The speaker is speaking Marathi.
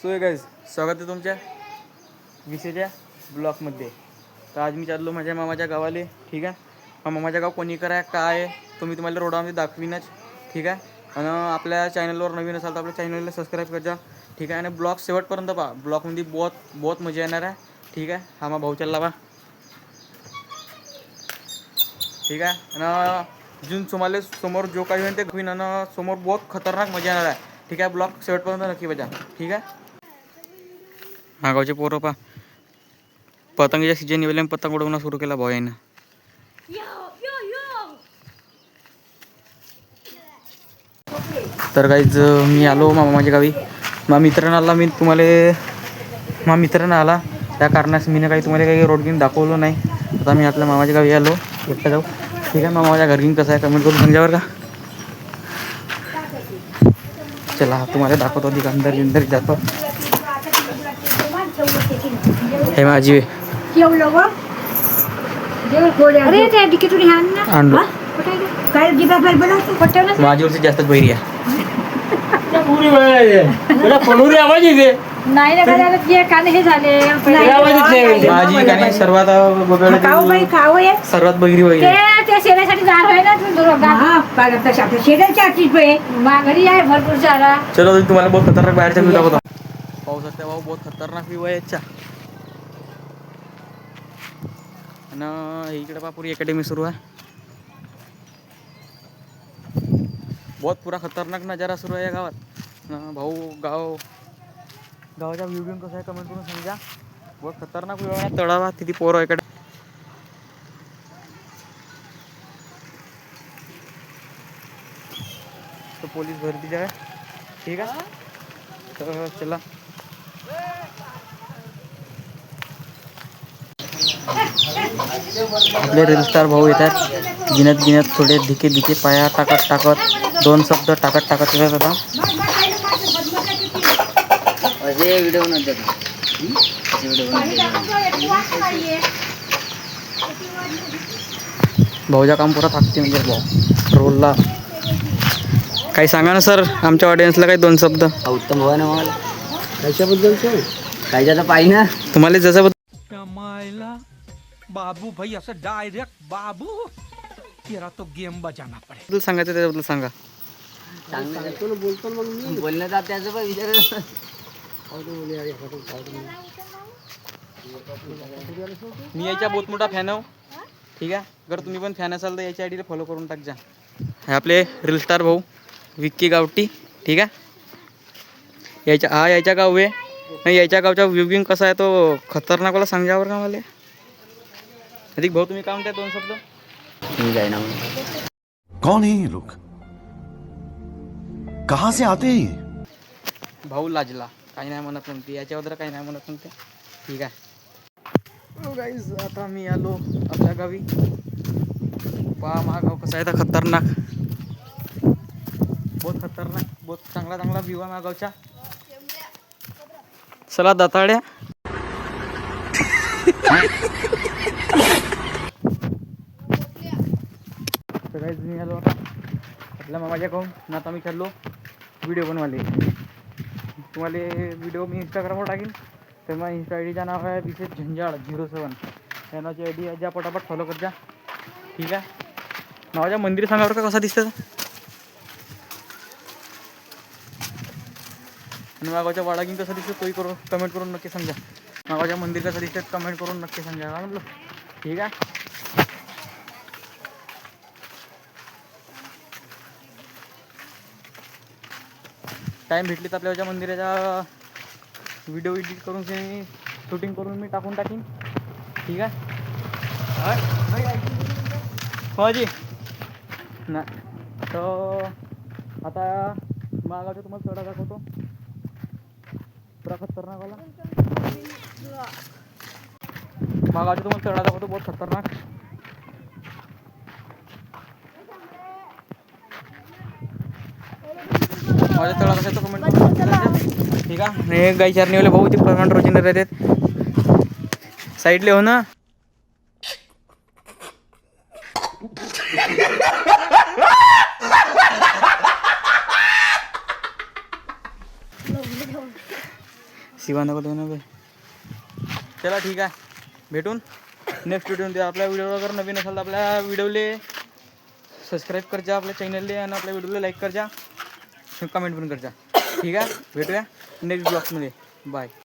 सो गाईज, स्वागत आहे तुमच्या विषयाच्या ब्लॉगमध्ये. तर आज मी चाललो माझ्या मामाच्या गावाले. ठीक आहे, मामाच्या गाव कोणीकर आहे काय आहे तो मी तुम्हाला रोडामध्ये दाखवीनच. ठीक आहे, आणि आपल्या चॅनलवर नवीन असाल तर आपल्या चॅनलला सबस्क्राईब करा. ठीक आहे, आणि ब्लॉग शेवटपर्यंत पहा. ब्लॉगमध्ये बहुत मजा येणार आहे. ठीक आहे, हा भाऊ चालला बा. ठीक आहे, आणि अजून तुम्हाला समोर जो काही होईल ते दाखवीन, आणि समोर बहुत खतरनाक मजा येणार आहे. ठीक आहे, ब्लॉग शेवटपर्यंत नक्की बजा. ठीक आहे, मागावचे पोरं पा पतंगीच्या सीजन येऊन पतंग उडवणं सुरू केला भाऊ यानं. तर काहीच मी आलो माझ्या गावी. मित्रांना आला मी तुम्हाला मित्रांना आला त्या कारणास मी काही तुम्हाला काही रोड घेऊन दाखवलं नाही. आता मी आपल्या मामाच्या गावी आलो एकटा जाऊ. ठीक आहे, मामाच्या घरी घेऊन कसं आहे कमेंट करून सांगावर का. चला तुम्हाला दाखवतो. अधिक अंदर जातो. हे माझी माझीवरची जास्तच बहिरी आहे. माझी गाणी सर्वात बहिरी बहिरी. चलो तुम्हाला बहुत खतरनाक बाहेरच्या व्ह्यू दाखवतो. पाहू शकता भाऊ, बहुत खतरनाक व्ह्यू आहे याच्या. आणि इकडे बापुरी अकॅडमी सुरू आहे. बहुत पुरा खतरनाक नजारा सुरू आहे या गावात. भाऊ गावाच्या व्ह्यू घेऊन कसं आहे कमेंट करून सांगा. बहुत खतरनाक व्ह्यू आहे. तळावा तिथे पोरं इकडे. तो पोलीस भरती आहे. ठीक आहे, तर चला. आपले रील स्टार भाऊ येतात. गिनत थोडे धिके पाया टाकत 2 शब्द टाकत येतात. आता भाऊच्या काम पुरा थाकते म्हणजे भाऊ रोलला. काही सांगा ना सर आमच्या ऑडियन्सला काही 2 शब्द. उत्तम भाऊ ना मला कशाबद्दल काय ज्याचा पाहिजे ना तुम्हाला जसं मायला बाबू भाई असं डायरेक्ट बाबू तेरा तो गेम बजाना पडे. सांगायचं त्याच्याबद्दल सांगा. सांगतो बोलतो मग मी बोलण्याचा त्याचा पण विचार. मी याच्या बहुत मोठा फॅन आहो. ठीक आहे, जर तुम्ही पण फॅन असाल तर याच्या आयडीला फॉलो करून टाक जा. हे आपले रील स्टार भाऊ विक्की गावटी. ठीक आहे, याच्या गाव आहे. नाही याच्या गावचा व्ह्यूविंग कसा आहे तो खतरनाक वाला सांगावर का मला. अधिक भाऊ तुम्ही काय म्हणताय 2 शब्द. मी जाईना. कौन है ये लोग, कहाँ से आते हैं. भाऊ लाजला काही नाही म्हणत नव्हती याच्याबद्दल काही नाही म्हणत नव्हते. ठीक आहे गाईज, आता मी आलो आपल्या गावी. पहा महागाव कसं आहे तर खतरनाक. बहुत खतरनाक, बहुत चांगला व्ह्यू आहे महागावच्या. चला दाताड्या. तर गाईज मी आलो आता आपल्या मामाच्या गावून. आता मी चाललो व्हिडिओ बनवाले. तुम्हाला व्हिडिओ मी इंस्टाग्रामवर टाकीन. तर मग इंस्टा आय डीचं नाव आहे विशेष झंजाळ 07. या नावाची आय डी आहे, ज्या पटापट फॉलो कर जा. ठीक आहे, नावाच्या मंदिर सांगावर का कसा दिसतं. आणि मागावच्या वाडागिन कसं दिसतं तोही कमेंट करून नक्की सांगा. मागावच्या मंदिर कसं दिसतं कमेंट करून नक्की सांगा का म्हटलं. ठीक आहे, टाईम भेटली तर आपल्या मंदिराच्या व्हिडिओ एडिट करून शूटिंग करून मी टाकून टाकीन. ठीक आहे जी ना. तर आता मागावच्या तुम्हाला चढा दाखवतो पुरा खतरनाकवाला. मागावच्या तुम्हाला चढा दाखवतो बहुत खतरनाक. माझ्या तळा कसा तो कमेंट करून. ठीक आहे, हे गाई चारणीवाले भाऊ ते परमनंट रोजिनर राहतात साईडले हो ना. शिवा नको देऊ ना बे. चला ठीक आहे, भेटून नेक्स्ट व्हिडिओमध्ये. आपल्या व्हिडिओ अगर नवीन असेल तर आपल्या व्हिडिओले सबस्क्राईब करजा आपल्या चॅनलले, आणि आपल्या व्हिडिओला लाईक करजा, कमेंट पण करजा. ठीक आहे, भेटूया नेक्स्ट ब्लॉगमध्ये. बाय.